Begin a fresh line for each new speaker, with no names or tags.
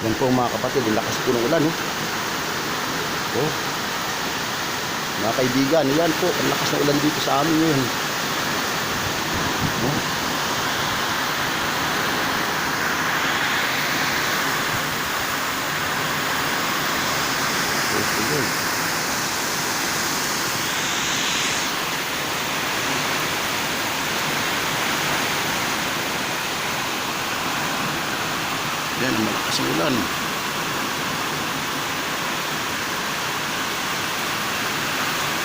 Yan po mga kapatid, ang lakas po ng ulan. Oh. Oh. Mga kaibigan, yan po, ang lakas ng ulan dito sa amin ngayon. Oh. Yan, malakas ang ulan.